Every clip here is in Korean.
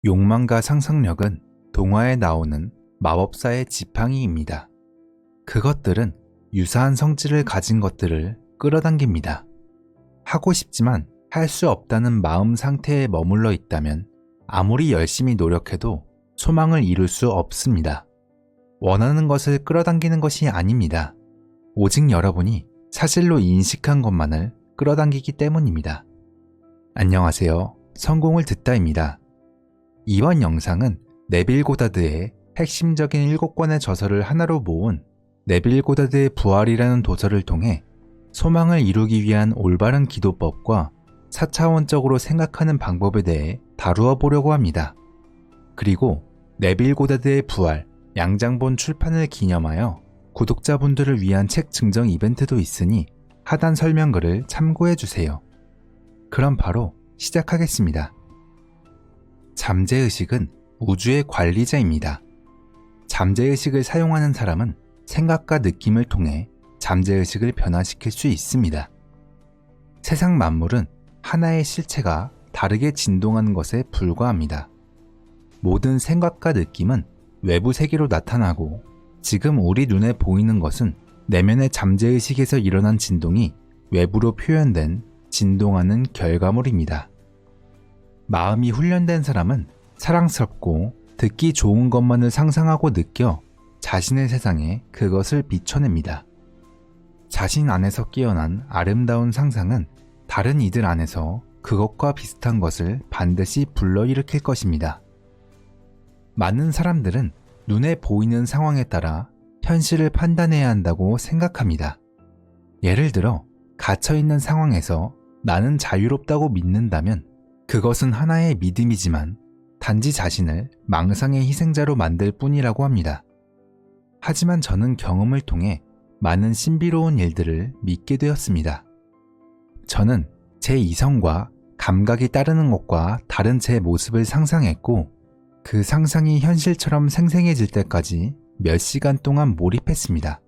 욕망과 상상력은 동화에 나오는 마법사의 지팡이입니다. 그것들은 유사한 성질을 가진 것들을 끌어당깁니다. 하고 싶지만 할 수 없다는 마음 상태에 머물러 있다면 아무리 열심히 노력해도 소망을 이룰 수 없습니다. 원하는 것을 끌어당기는 것이 아닙니다. 오직 여러분이 사실로 인식한 것만을 끌어당기기 때문입니다. 안녕하세요. 성공을 듣다입니다. 이번 영상은 네빌 고다드의 핵심적인 7권의 저서를 하나로 모은 네빌 고다드의 부활이라는 도서를 통해 소망을 이루기 위한 올바른 기도법과 4차원적으로 생각하는 방법에 대해 다루어 보려고 합니다. 그리고 네빌 고다드의 부활 양장본 출판을 기념하여 구독자분들을 위한 책 증정 이벤트도 있으니 하단 설명글을 참고해주세요. 그럼 바로 시작하겠습니다. 잠재의식은 우주의 관리자입니다. 잠재의식을 사용하는 사람은 생각과 느낌을 통해 잠재의식을 변화시킬 수 있습니다. 세상 만물은 하나의 실체가 다르게 진동하는 것에 불과합니다. 모든 생각과 느낌은 외부 세계로 나타나고 지금 우리 눈에 보이는 것은 내면의 잠재의식에서 일어난 진동이 외부로 표현된 진동하는 결과물입니다. 마음이 훈련된 사람은 사랑스럽고 듣기 좋은 것만을 상상하고 느껴 자신의 세상에 그것을 비춰냅니다. 자신 안에서 깨어난 아름다운 상상은 다른 이들 안에서 그것과 비슷한 것을 반드시 불러일으킬 것입니다. 많은 사람들은 눈에 보이는 상황에 따라 현실을 판단해야 한다고 생각합니다. 예를 들어 갇혀있는 상황에서 나는 자유롭다고 믿는다면 그것은 하나의 믿음이지만 단지 자신을 망상의 희생자로 만들 뿐이라고 합니다. 하지만 저는 경험을 통해 많은 신비로운 일들을 믿게 되었습니다. 저는 제 이성과 감각이 따르는 것과 다른 제 모습을 상상했고 그 상상이 현실처럼 생생해질 때까지 몇 시간 동안 몰입했습니다.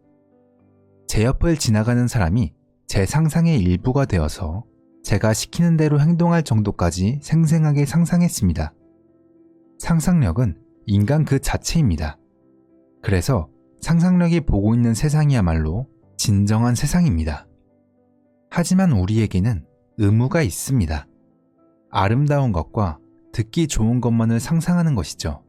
제 옆을 지나가는 사람이 제 상상의 일부가 되어서 제가 시키는 대로 행동할 정도까지 생생하게 상상했습니다. 상상력은 인간 그 자체입니다. 그래서 상상력이 보고 있는 세상이야말로 진정한 세상입니다. 하지만 우리에게는 의무가 있습니다. 아름다운 것과 듣기 좋은 것만을 상상하는 것이죠.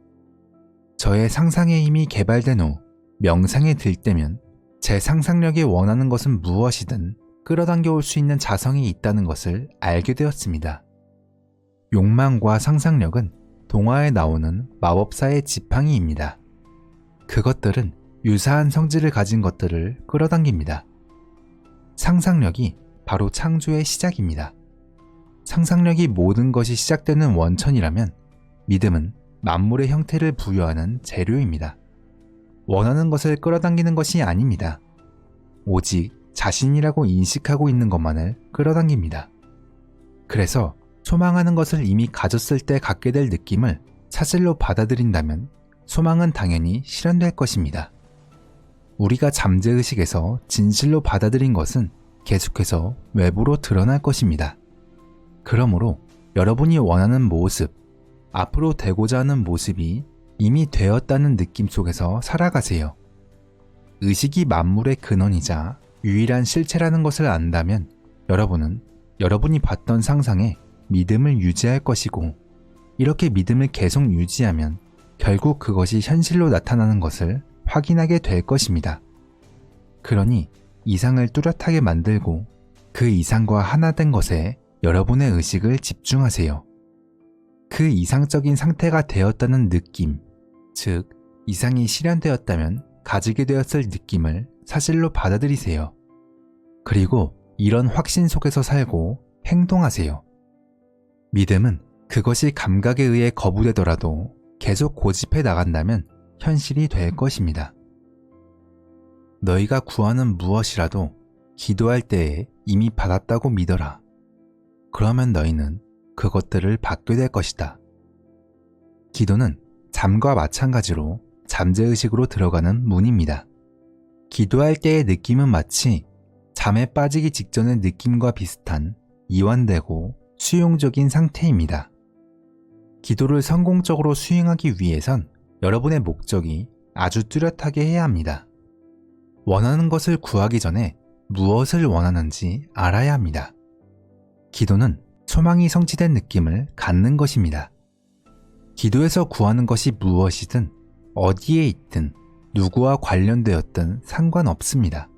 저의 상상의 힘이 개발된 후 명상에 들 때면 제 상상력이 원하는 것은 무엇이든 끌어당겨 올 수 있는 자성이 있다는 것을 알게 되었습니다. 욕망과 상상력은 동화에 나오는 마법사의 지팡이입니다. 그것들은 유사한 성질을 가진 것들을 끌어당깁니다. 상상력이 바로 창조의 시작입니다. 상상력이 모든 것이 시작되는 원천이라면 믿음은 만물의 형태를 부여하는 재료입니다. 원하는 것을 끌어당기는 것이 아닙니다. 오직 자신이라고 인식하고 있는 것만을 끌어당깁니다. 그래서 소망하는 것을 이미 가졌을 때 갖게 될 느낌을 사실로 받아들인다면 소망은 당연히 실현될 것입니다. 우리가 잠재의식에서 진실로 받아들인 것은 계속해서 외부로 드러날 것입니다. 그러므로 여러분이 원하는 모습, 앞으로 되고자 하는 모습이 이미 되었다는 느낌 속에서 살아가세요. 의식이 만물의 근원이자 유일한 실체라는 것을 안다면 여러분은 여러분이 봤던 상상에 믿음을 유지할 것이고 이렇게 믿음을 계속 유지하면 결국 그것이 현실로 나타나는 것을 확인하게 될 것입니다. 그러니 이상을 뚜렷하게 만들고 그 이상과 하나 된 것에 여러분의 의식을 집중하세요. 그 이상적인 상태가 되었다는 느낌, 즉 이상이 실현되었다면 가지게 되었을 느낌을 사실로 받아들이세요. 그리고 이런 확신 속에서 살고 행동하세요. 믿음은 그것이 감각에 의해 거부되더라도 계속 고집해 나간다면 현실이 될 것입니다. 너희가 구하는 무엇이라도 기도할 때에 이미 받았다고 믿어라. 그러면 너희는 그것들을 받게 될 것이다. 기도는 잠과 마찬가지로 잠재의식으로 들어가는 문입니다. 기도할 때의 느낌은 마치 잠에 빠지기 직전의 느낌과 비슷한 이완되고 수용적인 상태입니다. 기도를 성공적으로 수행하기 위해선 여러분의 목적이 아주 뚜렷하게 해야 합니다. 원하는 것을 구하기 전에 무엇을 원하는지 알아야 합니다. 기도는 소망이 성취된 느낌을 갖는 것입니다. 기도에서 구하는 것이 무엇이든 어디에 있든 누구와 관련되었든 상관없습니다.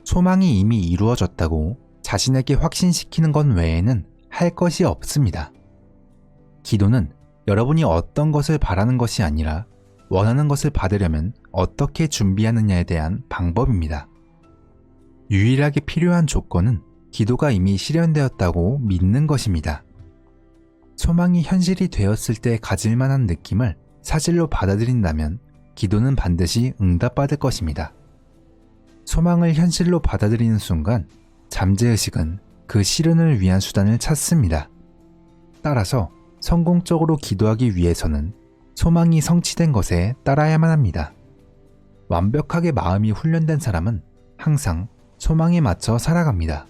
소망이 이미 이루어졌다고 자신에게 확신시키는 것 외에는 할 것이 없습니다. 기도는 여러분이 어떤 것을 바라는 것이 아니라 원하는 것을 받으려면 어떻게 준비하느냐에 대한 방법입니다. 유일하게 필요한 조건은 기도가 이미 실현되었다고 믿는 것입니다. 소망이 현실이 되었을 때 가질 만한 느낌을 사실로 받아들인다면 기도는 반드시 응답받을 것입니다. 소망을 현실로 받아들이는 순간 잠재의식은 그 실현을 위한 수단을 찾습니다. 따라서 성공적으로 기도하기 위해서는 소망이 성취된 것에 따라야만 합니다. 완벽하게 마음이 훈련된 사람은 항상 소망에 맞춰 살아갑니다.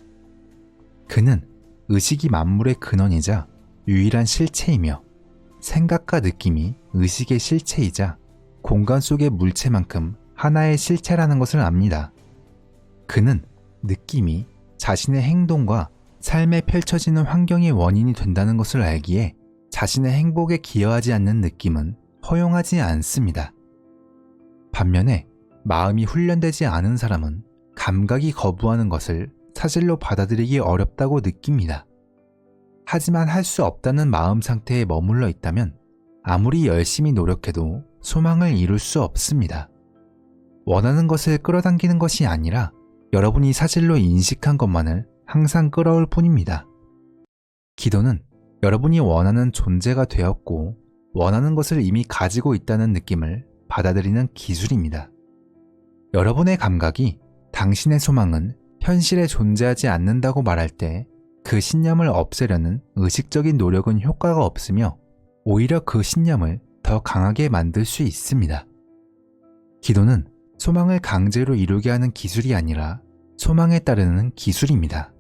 그는 의식이 만물의 근원이자 유일한 실체이며 생각과 느낌이 의식의 실체이자 공간 속의 물체만큼 하나의 실체라는 것을 압니다. 그는 느낌이 자신의 행동과 삶에 펼쳐지는 환경의 원인이 된다는 것을 알기에 자신의 행복에 기여하지 않는 느낌은 허용하지 않습니다. 반면에 마음이 훈련되지 않은 사람은 감각이 거부하는 것을 사실로 받아들이기 어렵다고 느낍니다. 하지만 할 수 없다는 마음 상태에 머물러 있다면 아무리 열심히 노력해도 소망을 이룰 수 없습니다. 원하는 것을 끌어당기는 것이 아니라 여러분이 사실로 인식한 것만을 항상 끌어올 뿐입니다. 기도는 여러분이 원하는 존재가 되었고 원하는 것을 이미 가지고 있다는 느낌을 받아들이는 기술입니다. 여러분의 감각이 당신의 소망은 현실에 존재하지 않는다고 말할 때 그 신념을 없애려는 의식적인 노력은 효과가 없으며 오히려 그 신념을 더 강하게 만들 수 있습니다. 기도는 소망을 강제로 이루게 하는 기술이 아니라 소망에 따르는 기술입니다.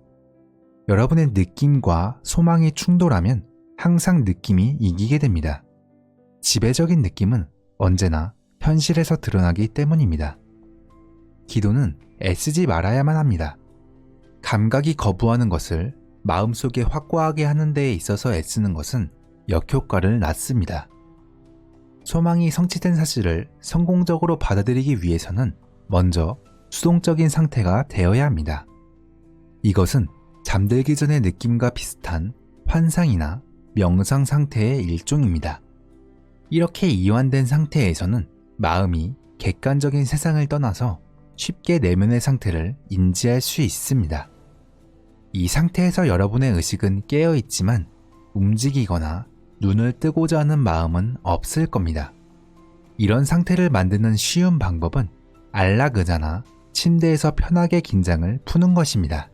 여러분의 느낌과 소망이 충돌하면 항상 느낌이 이기게 됩니다. 지배적인 느낌은 언제나 현실에서 드러나기 때문입니다. 기도는 애쓰지 말아야만 합니다. 감각이 거부하는 것을 마음속에 확고하게 하는 데에 있어서 애쓰는 것은 역효과를 낳습니다. 소망이 성취된 사실을 성공적으로 받아들이기 위해서는 먼저 수동적인 상태가 되어야 합니다. 이것은 잠들기 전의 느낌과 비슷한 환상이나 명상 상태의 일종입니다. 이렇게 이완된 상태에서는 마음이 객관적인 세상을 떠나서 쉽게 내면의 상태를 인지할 수 있습니다. 이 상태에서 여러분의 의식은 깨어 있지만 움직이거나 눈을 뜨고자 하는 마음은 없을 겁니다. 이런 상태를 만드는 쉬운 방법은 안락의자나 침대에서 편하게 긴장을 푸는 것입니다.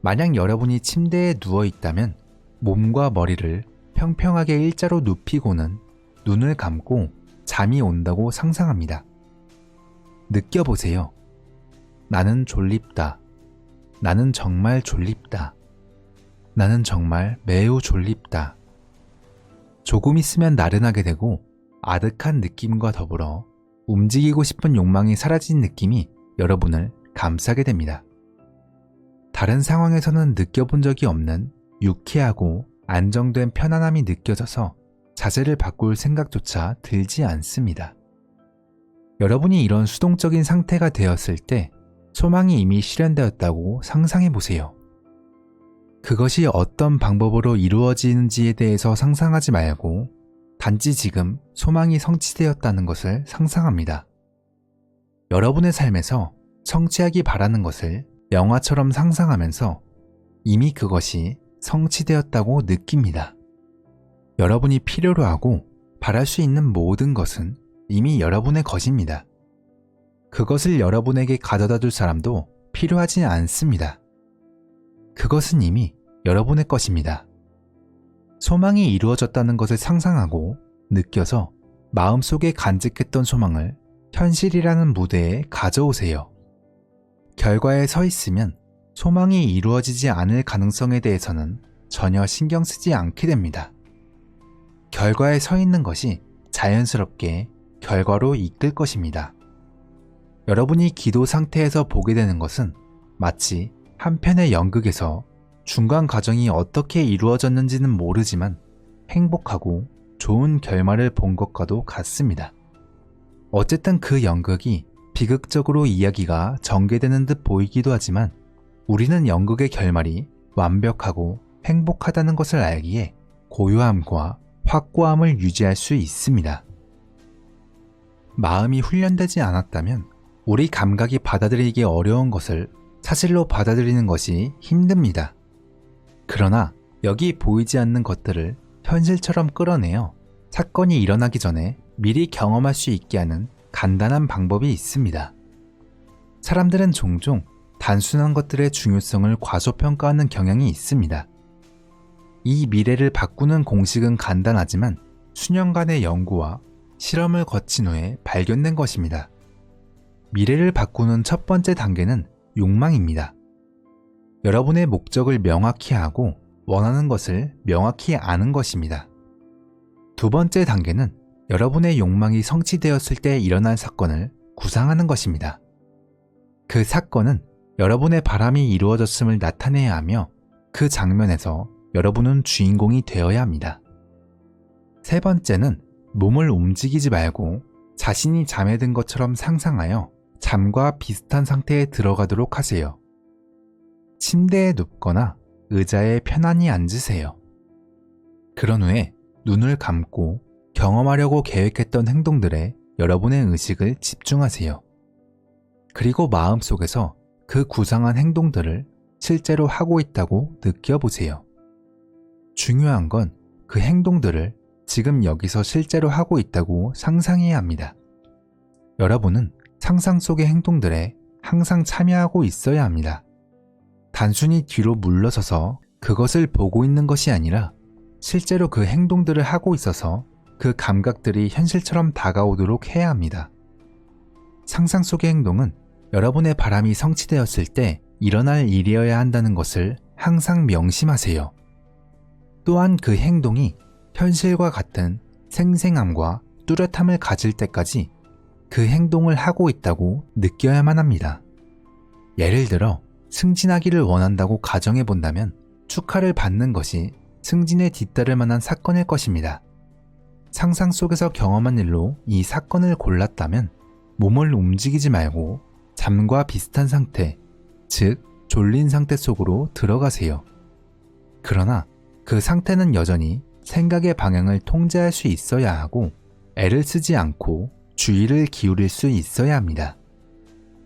만약 여러분이 침대에 누워 있다면 몸과 머리를 평평하게 일자로 눕히고는 눈을 감고 잠이 온다고 상상합니다. 느껴보세요. 나는 졸립다. 나는 정말 졸립다. 나는 정말 매우 졸립다. 조금 있으면 나른하게 되고 아득한 느낌과 더불어 움직이고 싶은 욕망이 사라진 느낌이 여러분을 감싸게 됩니다. 다른 상황에서는 느껴본 적이 없는 유쾌하고 안정된 편안함이 느껴져서 자세를 바꿀 생각조차 들지 않습니다. 여러분이 이런 수동적인 상태가 되었을 때 소망이 이미 실현되었다고 상상해 보세요. 그것이 어떤 방법으로 이루어지는지에 대해서 상상하지 말고 단지 지금 소망이 성취되었다는 것을 상상합니다. 여러분의 삶에서 성취하기 바라는 것을 영화처럼 상상하면서 이미 그것이 성취되었다고 느낍니다. 여러분이 필요로 하고 바랄 수 있는 모든 것은 이미 여러분의 것입니다. 그것을 여러분에게 가져다 줄 사람도 필요하지 않습니다. 그것은 이미 여러분의 것입니다. 소망이 이루어졌다는 것을 상상하고 느껴서 마음속에 간직했던 소망을 현실이라는 무대에 가져오세요. 결과에 서 있으면 소망이 이루어지지 않을 가능성에 대해서는 전혀 신경 쓰지 않게 됩니다. 결과에 서 있는 것이 자연스럽게 결과로 이끌 것입니다. 여러분이 기도 상태에서 보게 되는 것은 마치 한 편의 연극에서 중간 과정이 어떻게 이루어졌는지는 모르지만 행복하고 좋은 결말을 본 것과도 같습니다. 어쨌든 그 연극이 비극적으로 이야기가 전개되는 듯 보이기도 하지만 우리는 연극의 결말이 완벽하고 행복하다는 것을 알기에 고요함과 확고함을 유지할 수 있습니다. 마음이 훈련되지 않았다면 우리 감각이 받아들이기 어려운 것을 사실로 받아들이는 것이 힘듭니다. 그러나 여기 보이지 않는 것들을 현실처럼 끌어내어 사건이 일어나기 전에 미리 경험할 수 있게 하는 간단한 방법이 있습니다. 사람들은 종종 단순한 것들의 중요성을 과소평가하는 경향이 있습니다. 이 미래를 바꾸는 공식은 간단하지만 수년간의 연구와 실험을 거친 후에 발견된 것입니다. 미래를 바꾸는 첫 번째 단계는 욕망입니다. 여러분의 목적을 명확히 하고 원하는 것을 명확히 아는 것입니다. 두 번째 단계는 여러분의 욕망이 성취되었을 때 일어난 사건을 구상하는 것입니다. 그 사건은 여러분의 바람이 이루어졌음을 나타내야 하며 그 장면에서 여러분은 주인공이 되어야 합니다. 세 번째는 몸을 움직이지 말고 자신이 잠에 든 것처럼 상상하여 잠과 비슷한 상태에 들어가도록 하세요. 침대에 눕거나 의자에 편안히 앉으세요. 그런 후에 눈을 감고 경험하려고 계획했던 행동들에 여러분의 의식을 집중하세요. 그리고 마음속에서 그 구상한 행동들을 실제로 하고 있다고 느껴보세요. 중요한 건 그 행동들을 지금 여기서 실제로 하고 있다고 상상해야 합니다. 여러분은 상상 속의 행동들에 항상 참여하고 있어야 합니다. 단순히 뒤로 물러서서 그것을 보고 있는 것이 아니라 실제로 그 행동들을 하고 있어서 그 감각들이 현실처럼 다가오도록 해야 합니다. 상상 속의 행동은 여러분의 바람이 성취되었을 때 일어날 일이어야 한다는 것을 항상 명심하세요. 또한 그 행동이 현실과 같은 생생함과 뚜렷함을 가질 때까지 그 행동을 하고 있다고 느껴야만 합니다. 예를 들어 승진하기를 원한다고 가정해 본다면 축하를 받는 것이 승진에 뒤따를 만한 사건일 것입니다. 상상 속에서 경험한 일로 이 사건을 골랐다면 몸을 움직이지 말고 잠과 비슷한 상태, 즉 졸린 상태 속으로 들어가세요. 그러나 그 상태는 여전히 생각의 방향을 통제할 수 있어야 하고 애를 쓰지 않고 주의를 기울일 수 있어야 합니다.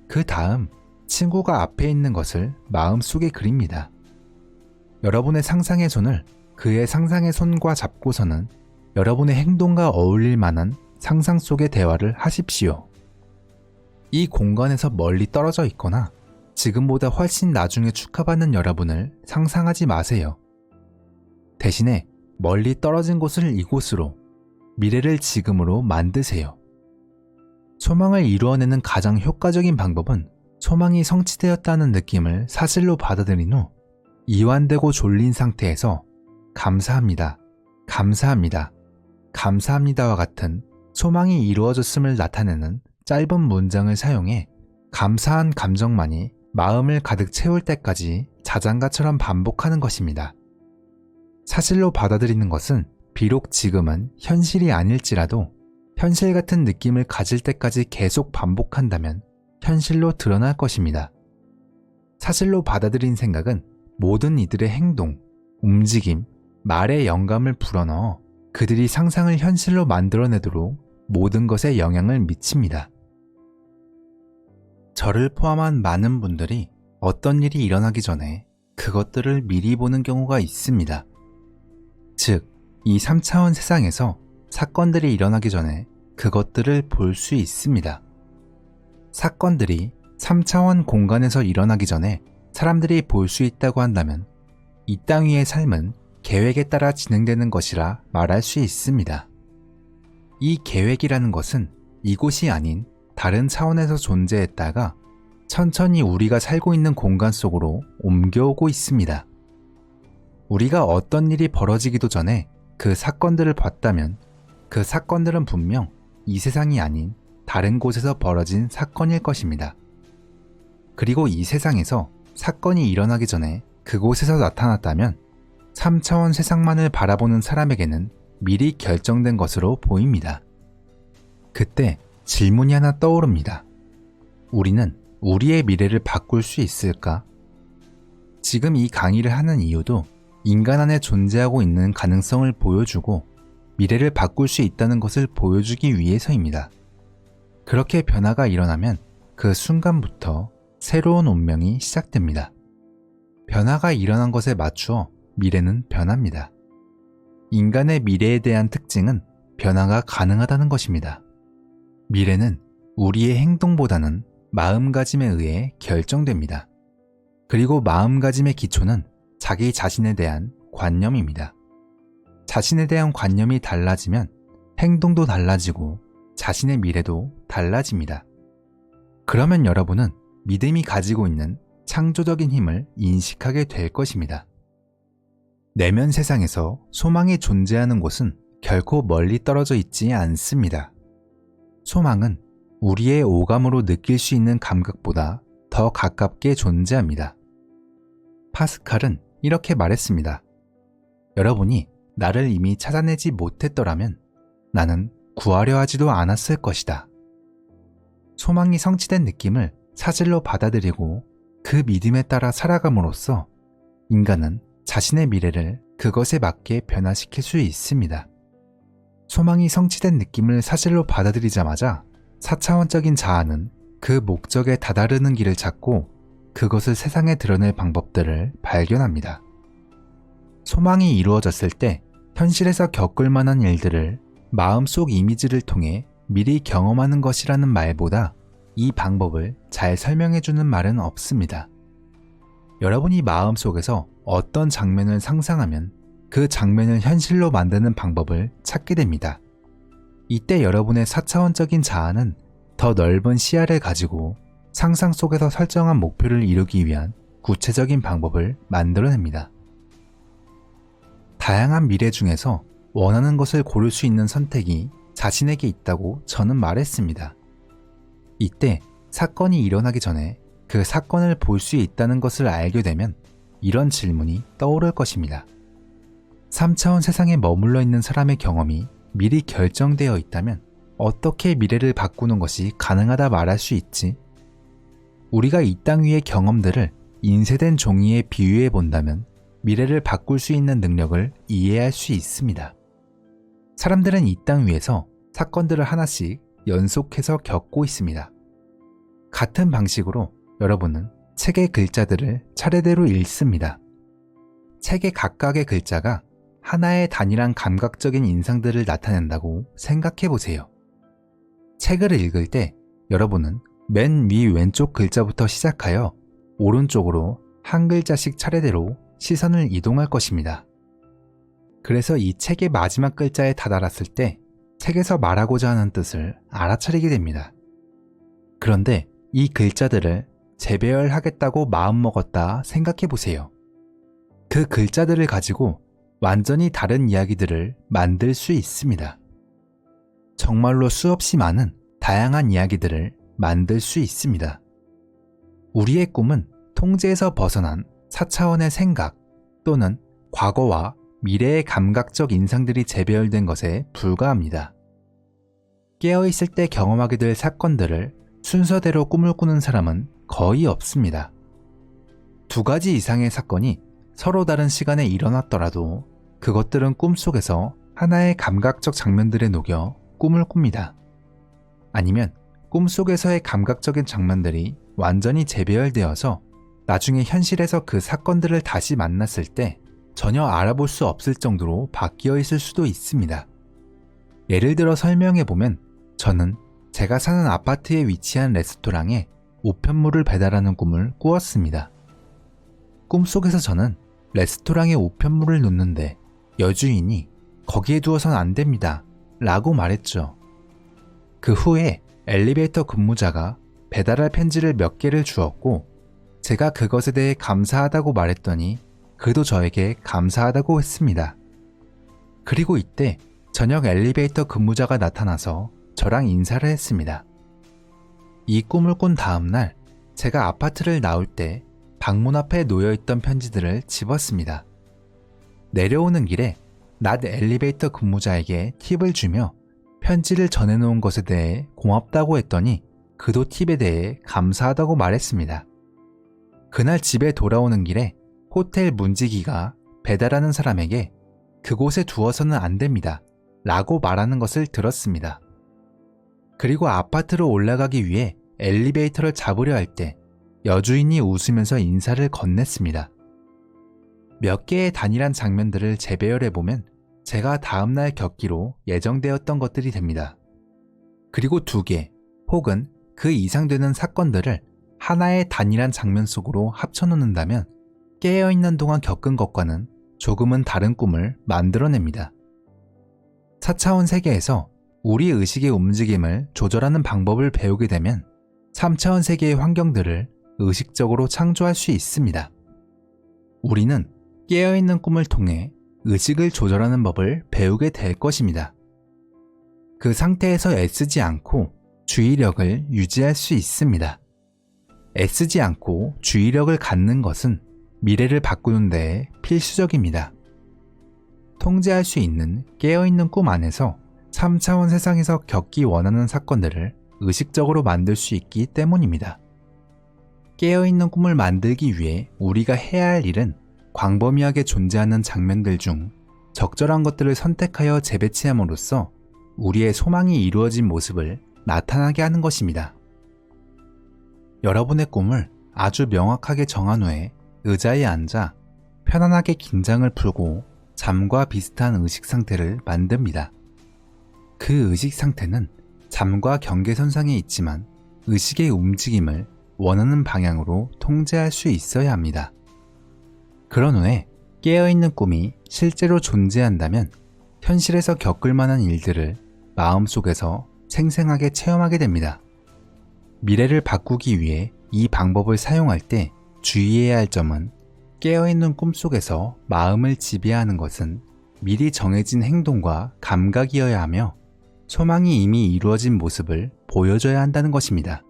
그 다음 친구가 앞에 있는 것을 마음속에 그립니다. 여러분의 상상의 손을 그의 상상의 손과 잡고서는 여러분의 행동과 어울릴 만한 상상 속의 대화를 하십시오. 이 공간에서 멀리 떨어져 있거나 지금보다 훨씬 나중에 축하받는 여러분을 상상하지 마세요. 대신에 멀리 떨어진 곳을 이곳으로, 미래를 지금으로 만드세요. 소망을 이루어내는 가장 효과적인 방법은 소망이 성취되었다는 느낌을 사실로 받아들인 후 이완되고 졸린 상태에서 감사합니다, 감사합니다, 감사합니다와 같은 소망이 이루어졌음을 나타내는 짧은 문장을 사용해 감사한 감정만이 마음을 가득 채울 때까지 자장가처럼 반복하는 것입니다. 사실로 받아들이는 것은 비록 지금은 현실이 아닐지라도 현실 같은 느낌을 가질 때까지 계속 반복한다면 현실로 드러날 것입니다. 사실로 받아들인 생각은 모든 이들의 행동, 움직임, 말에 영감을 불어넣어 그들이 상상을 현실로 만들어내도록 모든 것에 영향을 미칩니다. 저를 포함한 많은 분들이 어떤 일이 일어나기 전에 그것들을 미리 보는 경우가 있습니다. 즉, 이 3차원 세상에서 사건들이 일어나기 전에 그것들을 볼 수 있습니다. 사건들이 3차원 공간에서 일어나기 전에 사람들이 볼 수 있다고 한다면 이 땅 위의 삶은 계획에 따라 진행되는 것이라 말할 수 있습니다. 이 계획이라는 것은 이곳이 아닌 다른 차원에서 존재했다가 천천히 우리가 살고 있는 공간 속으로 옮겨오고 있습니다. 우리가 어떤 일이 벌어지기도 전에 그 사건들을 봤다면 그 사건들은 분명 이 세상이 아닌 다른 곳에서 벌어진 사건일 것입니다. 그리고 이 세상에서 사건이 일어나기 전에 그곳에서 나타났다면 3차원 세상만을 바라보는 사람에게는 미리 결정된 것으로 보입니다. 그때 질문이 하나 떠오릅니다. 우리는 우리의 미래를 바꿀 수 있을까? 지금 이 강의를 하는 이유도 인간 안에 존재하고 있는 가능성을 보여주고 미래를 바꿀 수 있다는 것을 보여주기 위해서입니다. 그렇게 변화가 일어나면 그 순간부터 새로운 운명이 시작됩니다. 변화가 일어난 것에 맞추어 미래는 변합니다. 인간의 미래에 대한 특징은 변화가 가능하다는 것입니다. 미래는 우리의 행동보다는 마음가짐에 의해 결정됩니다. 그리고 마음가짐의 기초는 자기 자신에 대한 관념입니다. 자신에 대한 관념이 달라지면 행동도 달라지고 자신의 미래도 달라집니다. 그러면 여러분은 믿음이 가지고 있는 창조적인 힘을 인식하게 될 것입니다. 내면 세상에서 소망이 존재하는 곳은 결코 멀리 떨어져 있지 않습니다. 소망은 우리의 오감으로 느낄 수 있는 감각보다 더 가깝게 존재합니다. 파스칼은 이렇게 말했습니다. 여러분이 나를 이미 찾아내지 못했더라면 나는 구하려 하지도 않았을 것이다. 소망이 성취된 느낌을 사실로 받아들이고 그 믿음에 따라 살아감으로써 인간은 자신의 미래를 그것에 맞게 변화시킬 수 있습니다. 소망이 성취된 느낌을 사실로 받아들이자마자 4차원적인 자아는 그 목적에 다다르는 길을 찾고 그것을 세상에 드러낼 방법들을 발견합니다. 소망이 이루어졌을 때 현실에서 겪을 만한 일들을 마음속 이미지를 통해 미리 경험하는 것이라는 말보다 이 방법을 잘 설명해주는 말은 없습니다. 여러분이 마음속에서 어떤 장면을 상상하면 그 장면을 현실로 만드는 방법을 찾게 됩니다. 이때 여러분의 4차원적인 자아는 더 넓은 시야를 가지고 상상 속에서 설정한 목표를 이루기 위한 구체적인 방법을 만들어냅니다. 다양한 미래 중에서 원하는 것을 고를 수 있는 선택이 자신에게 있다고 저는 말했습니다. 이때 사건이 일어나기 전에 그 사건을 볼 수 있다는 것을 알게 되면 이런 질문이 떠오를 것입니다. 3차원 세상에 머물러 있는 사람의 경험이 미리 결정되어 있다면 어떻게 미래를 바꾸는 것이 가능하다 말할 수 있지? 우리가 이 땅 위의 경험들을 인쇄된 종이에 비유해 본다면 미래를 바꿀 수 있는 능력을 이해할 수 있습니다. 사람들은 이 땅 위에서 사건들을 하나씩 연속해서 겪고 있습니다. 같은 방식으로 여러분은 책의 글자들을 차례대로 읽습니다. 책의 각각의 글자가 하나의 단일한 감각적인 인상들을 나타낸다고 생각해 보세요. 책을 읽을 때 여러분은 맨 위 왼쪽 글자부터 시작하여 오른쪽으로 한 글자씩 차례대로 시선을 이동할 것입니다. 그래서 이 책의 마지막 글자에 다다랐을 때 책에서 말하고자 하는 뜻을 알아차리게 됩니다. 그런데 이 글자들을 재배열하겠다고 마음먹었다 생각해 보세요. 그 글자들을 가지고 완전히 다른 이야기들을 만들 수 있습니다. 정말로 수없이 많은 다양한 이야기들을 만들 수 있습니다. 우리의 꿈은 통제에서 벗어난 4차원의 생각 또는 과거와 미래의 감각적 인상들이 재배열된 것에 불과합니다. 깨어있을 때 경험하게 될 사건들을 순서대로 꿈을 꾸는 사람은 거의 없습니다. 2가지 이상의 사건이 서로 다른 시간에 일어났더라도 그것들은 꿈속에서 하나의 감각적 장면들에 녹여 꿈을 꿉니다. 아니면 꿈속에서의 감각적인 장면들이 완전히 재배열되어서 나중에 현실에서 그 사건들을 다시 만났을 때 전혀 알아볼 수 없을 정도로 바뀌어 있을 수도 있습니다. 예를 들어 설명해보면 저는 제가 사는 아파트에 위치한 레스토랑에 우편물을 배달하는 꿈을 꾸었습니다. 꿈속에서 저는 레스토랑에 우편물을 놓는데 여주인이 거기에 두어선 안 됩니다 라고 말했죠. 그 후에 엘리베이터 근무자가 배달할 편지를 몇 개를 주었고 제가 그것에 대해 감사하다고 말했더니 그도 저에게 감사하다고 했습니다. 그리고 이때 저녁 엘리베이터 근무자가 나타나서 저랑 인사를 했습니다. 이 꿈을 꾼 다음날 제가 아파트를 나올 때 방문 앞에 놓여있던 편지들을 집었습니다. 내려오는 길에 낮 엘리베이터 근무자에게 팁을 주며 편지를 전해놓은 것에 대해 고맙다고 했더니 그도 팁에 대해 감사하다고 말했습니다. 그날 집에 돌아오는 길에 호텔 문지기가 배달하는 사람에게 그곳에 두어서는 안 됩니다 라고 말하는 것을 들었습니다. 그리고 아파트로 올라가기 위해 엘리베이터를 잡으려 할 때 여주인이 웃으면서 인사를 건넸습니다. 몇 개의 단일한 장면들을 재배열해보면 제가 다음날 겪기로 예정되었던 것들이 됩니다. 그리고 2개 혹은 그 이상 되는 사건들을 하나의 단일한 장면 속으로 합쳐놓는다면 깨어있는 동안 겪은 것과는 조금은 다른 꿈을 만들어냅니다. 4차원 세계에서 우리 의식의 움직임을 조절하는 방법을 배우게 되면 3차원 세계의 환경들을 의식적으로 창조할 수 있습니다. 우리는 깨어있는 꿈을 통해 의식을 조절하는 법을 배우게 될 것입니다. 그 상태에서 애쓰지 않고 주의력을 유지할 수 있습니다. 애쓰지 않고 주의력을 갖는 것은 미래를 바꾸는 데에 필수적입니다. 통제할 수 있는 깨어있는 꿈 안에서 3차원 세상에서 겪기 원하는 사건들을 의식적으로 만들 수 있기 때문입니다. 깨어있는 꿈을 만들기 위해 우리가 해야 할 일은 광범위하게 존재하는 장면들 중 적절한 것들을 선택하여 재배치함으로써 우리의 소망이 이루어진 모습을 나타나게 하는 것입니다. 여러분의 꿈을 아주 명확하게 정한 후에 의자에 앉아 편안하게 긴장을 풀고 잠과 비슷한 의식 상태를 만듭니다. 그 의식 상태는 잠과 경계선상에 있지만 의식의 움직임을 원하는 방향으로 통제할 수 있어야 합니다. 그런 후에 깨어있는 꿈이 실제로 존재한다면 현실에서 겪을 만한 일들을 마음속에서 생생하게 체험하게 됩니다. 미래를 바꾸기 위해 이 방법을 사용할 때 주의해야 할 점은 깨어있는 꿈속에서 마음을 지배하는 것은 미리 정해진 행동과 감각이어야 하며 소망이 이미 이루어진 모습을 보여줘야 한다는 것입니다.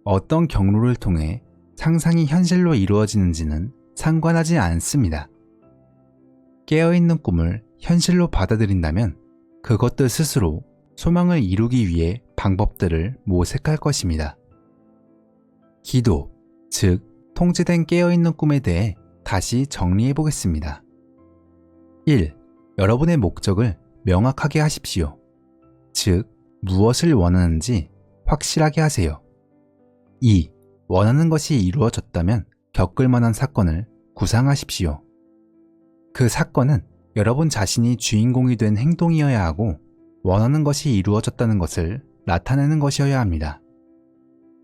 어떤 경로를 통해 상상이 현실로 이루어지는지는 상관하지 않습니다. 깨어있는 꿈을 현실로 받아들인다면 그것들 스스로 소망을 이루기 위해 방법들을 모색할 것입니다. 기도, 즉 통제된 깨어있는 꿈에 대해 다시 정리해 보겠습니다. 1. 여러분의 목적을 명확하게 하십시오. 즉, 무엇을 원하는지 확실하게 하세요. 2. 원하는 것이 이루어졌다면 겪을 만한 사건을 구상하십시오. 그 사건은 여러분 자신이 주인공이 된 행동이어야 하고 원하는 것이 이루어졌다는 것을 나타내는 것이어야 합니다.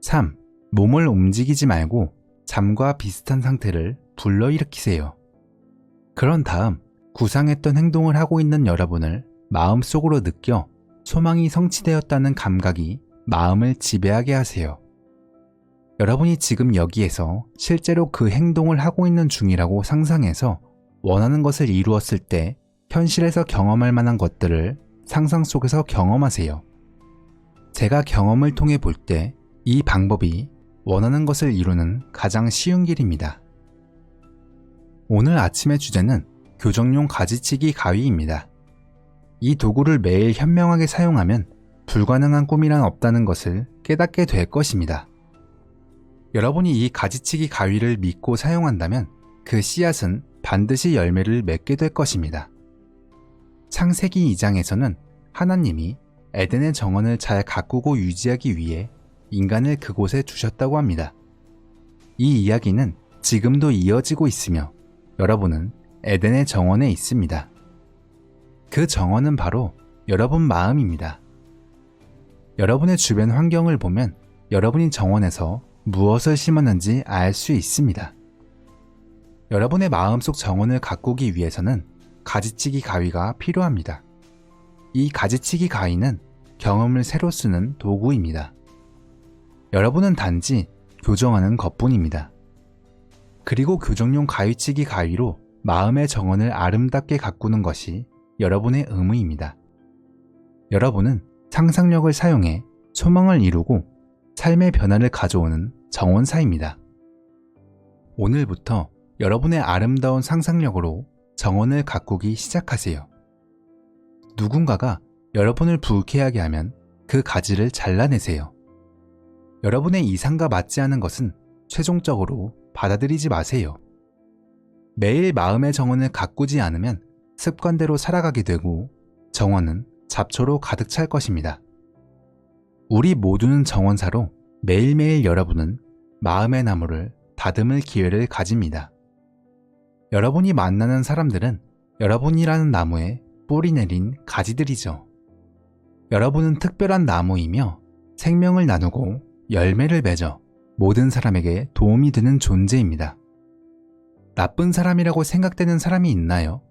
3. 몸을 움직이지 말고 잠과 비슷한 상태를 불러일으키세요. 그런 다음 구상했던 행동을 하고 있는 여러분을 마음속으로 느껴 소망이 성취되었다는 감각이 마음을 지배하게 하세요. 여러분이 지금 여기에서 실제로 그 행동을 하고 있는 중이라고 상상해서 원하는 것을 이루었을 때 현실에서 경험할 만한 것들을 상상 속에서 경험하세요. 제가 경험을 통해 볼 때 이 방법이 원하는 것을 이루는 가장 쉬운 길입니다. 오늘 아침의 주제는 교정용 가지치기 가위입니다. 이 도구를 매일 현명하게 사용하면 불가능한 꿈이란 없다는 것을 깨닫게 될 것입니다. 여러분이 이 가지치기 가위를 믿고 사용한다면 그 씨앗은 반드시 열매를 맺게 될 것입니다. 창세기 2장에서는 하나님이 에덴의 정원을 잘 가꾸고 유지하기 위해 인간을 그곳에 두셨다고 합니다. 이 이야기는 지금도 이어지고 있으며 여러분은 에덴의 정원에 있습니다. 그 정원은 바로 여러분 마음입니다. 여러분의 주변 환경을 보면 여러분이 정원에서 무엇을 심었는지 알 수 있습니다. 여러분의 마음속 정원을 가꾸기 위해서는 가지치기 가위가 필요합니다. 이 가지치기 가위는 경험을 새로 쓰는 도구입니다. 여러분은 단지 교정하는 것뿐입니다. 그리고 교정용 가위치기 가위로 마음의 정원을 아름답게 가꾸는 것이 여러분의 의무입니다. 여러분은 상상력을 사용해 소망을 이루고 삶의 변화를 가져오는 정원사입니다. 오늘부터 여러분의 아름다운 상상력으로 정원을 가꾸기 시작하세요. 누군가가 여러분을 불쾌하게 하면 그 가지를 잘라내세요. 여러분의 이상과 맞지 않은 것은 최종적으로 받아들이지 마세요. 매일 마음의 정원을 가꾸지 않으면 습관대로 살아가게 되고 정원은 잡초로 가득 찰 것입니다. 우리 모두는 정원사로 매일매일 여러분은 마음의 나무를 다듬을 기회를 가집니다. 여러분이 만나는 사람들은 여러분이라는 나무에 뿌리 내린 가지들이죠. 여러분은 특별한 나무이며 생명을 나누고 열매를 맺어 모든 사람에게 도움이 되는 존재입니다. 나쁜 사람이라고 생각되는 사람이 있나요?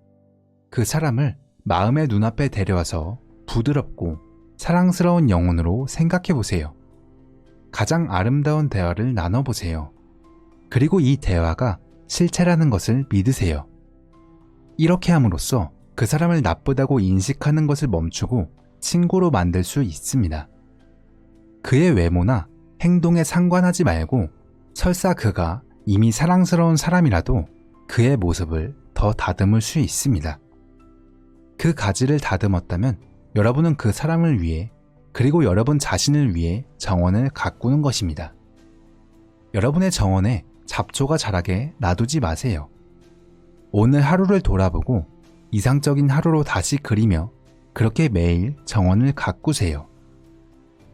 그 사람을 마음의 눈앞에 데려와서 부드럽고 사랑스러운 영혼으로 생각해 보세요. 가장 아름다운 대화를 나눠보세요. 그리고 이 대화가 실체라는 것을 믿으세요. 이렇게 함으로써 그 사람을 나쁘다고 인식하는 것을 멈추고 친구로 만들 수 있습니다. 그의 외모나 행동에 상관하지 말고 설사 그가 이미 사랑스러운 사람이라도 그의 모습을 더 다듬을 수 있습니다. 그 가지를 다듬었다면 여러분은 그 사람을 위해 그리고 여러분 자신을 위해 정원을 가꾸는 것입니다. 여러분의 정원에 잡초가 자라게 놔두지 마세요. 오늘 하루를 돌아보고 이상적인 하루로 다시 그리며 그렇게 매일 정원을 가꾸세요.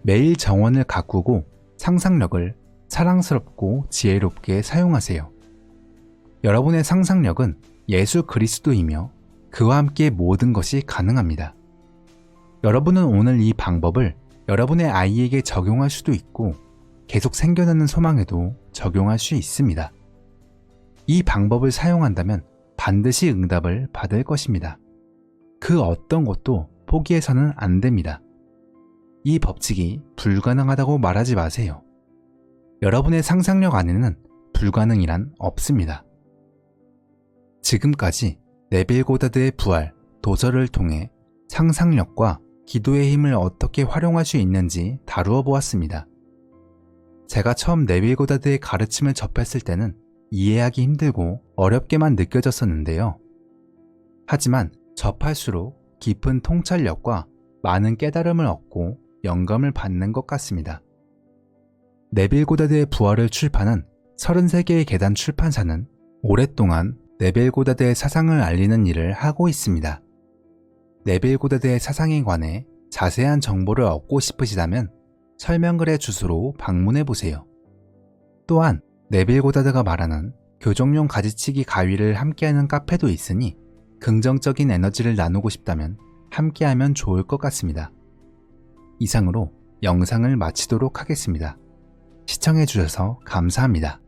매일 정원을 가꾸고 상상력을 사랑스럽고 지혜롭게 사용하세요. 여러분의 상상력은 예수 그리스도이며 그와 함께 모든 것이 가능합니다. 여러분은 오늘 이 방법을 여러분의 아이에게 적용할 수도 있고 계속 생겨나는 소망에도 적용할 수 있습니다. 이 방법을 사용한다면 반드시 응답을 받을 것입니다. 그 어떤 것도 포기해서는 안 됩니다. 이 법칙이 불가능하다고 말하지 마세요. 여러분의 상상력 안에는 불가능이란 없습니다. 지금까지 네빌 고다드의 부활 도서를 통해 상상력과 기도의 힘을 어떻게 활용할 수 있는지 다루어 보았습니다. 제가 처음 네빌 고다드의 가르침을 접했을 때는 이해하기 힘들고 어렵게만 느껴졌었는데요. 하지만 접할수록 깊은 통찰력과 많은 깨달음을 얻고 영감을 받는 것 같습니다. 네빌 고다드의 부활을 출판한 33개의 계단 출판사는 오랫동안 네빌 고다드의 사상을 알리는 일을 하고 있습니다. 네빌 고다드의 사상에 관해 자세한 정보를 얻고 싶으시다면 설명글의 주소로 방문해 보세요. 또한 네빌 고다드가 말하는 교정용 가지치기 가위를 함께하는 카페도 있으니 긍정적인 에너지를 나누고 싶다면 함께하면 좋을 것 같습니다. 이상으로 영상을 마치도록 하겠습니다. 시청해 주셔서 감사합니다.